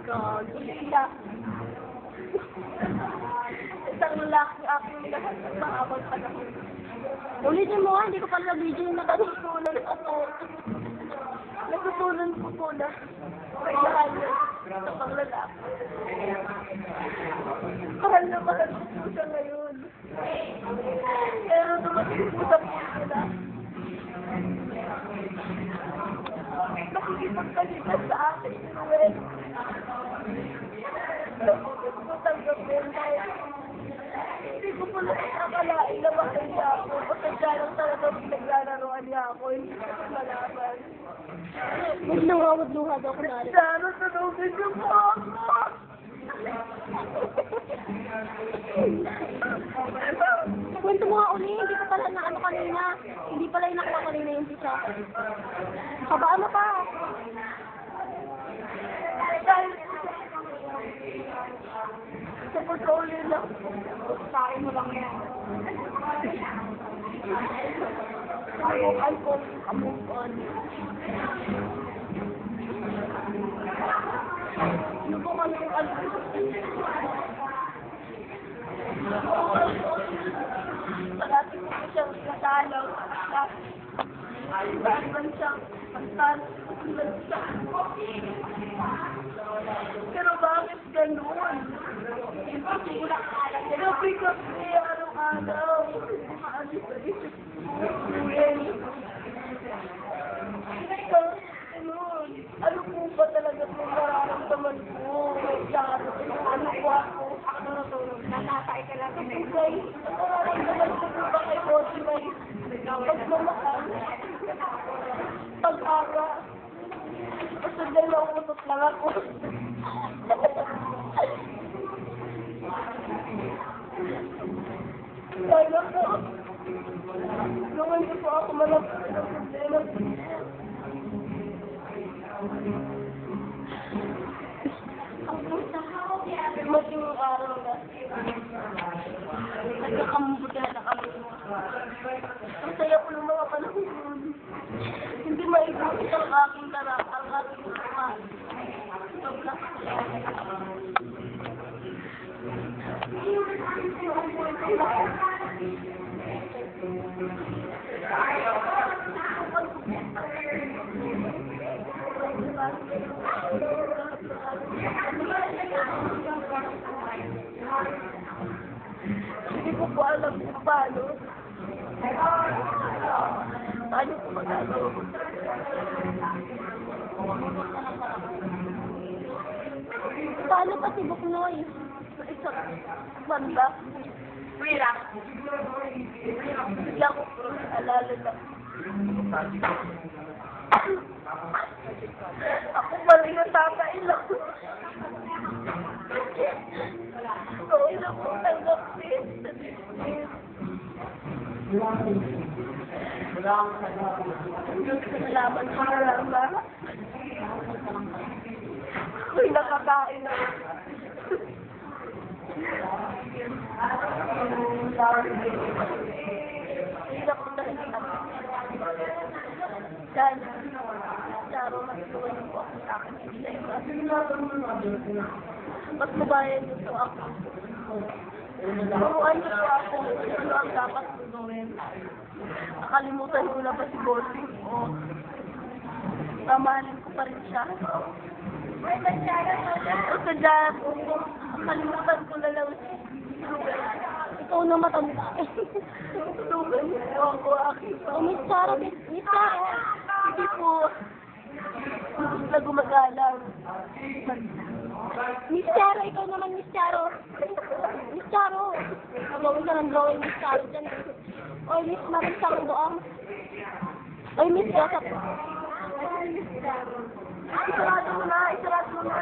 Gagawin isang lalaki aking lahat ng mahabang panahon. Ulitin mo hindi ko pala video yung nakasusunan ako. Nasusunan ko po na may mahal sa panglalaki. Mahal na mahal ko po siya ngayon. Pero dumating po sa puso na nakikipagkalitan sa akin si Ruel. Hindi ko po nakakalain na mahal niya ako. Pasensya lang talaga pinaglalaroan niya ako. Hindi ko malaman. Magluha daw ko na rin. Sana sunugin niyo po ako. Kwento mo nga uli, hindi ko pala na ano kanina. Hindi pala yung nakuha kanina yung pizza. Kabaan mo pa. Sa pagkauli lang. Sakin mo lang yan. Ay ko, kamukan. Ano po kami yung parati ko po siyang natalaw. Iba-iban siyang pero bakit ganun? Gabi kasi araw-araw. Maalis sa isip ko. Ano po ba talaga kung mararamdaman ko? Ano po ako? Nanatay ka lang na yun. Nararamdaman ko po ba kay Bossy may pagmamahal? Pag-ara? Basta dahil nauutot lang ako. Kaya po, naman niyo po ako malapit na problema. Mating araw na. Nagkakambuti na kami. Ang saya ko ng mga panahon yun. Hindi maibigit ang aking tarap, ang aking sama. Sobrang hindi ko po alam kung paano. Paano ko magagawa? Paano pa si Buknoy? Sa isang banda. Wira. Bigla ko po alala na. Ako pa rin natatailang. Oo, ilang po tanggapin. Salamat sa marama. Ako'y nakakain na. Hindi ako nahilang. Dahil, Charo, mas tuwan po ako sa akin. Mas mabayan niyo po ako. Turuan niyo po ako ano ang dapat gawin. Nakalimutan ko na ba si Bossy? O tamahalin ko pa rin siya. O sadya, nakalimutan ko na lang si Ruel. Ikaw na matanda. Tulungan niyo po ako, aking Oh, Miss Charo, Miss Charo. hindi po na gumagalang. Miss Charo, ikaw naman, Miss Charo. Miss Charo. Gawin ka ng drawing, Miss Charo dyan. Oy, Miss Marin Sangdoang. Oy, Miss Joseph. Isarado mo na, isarado mo na.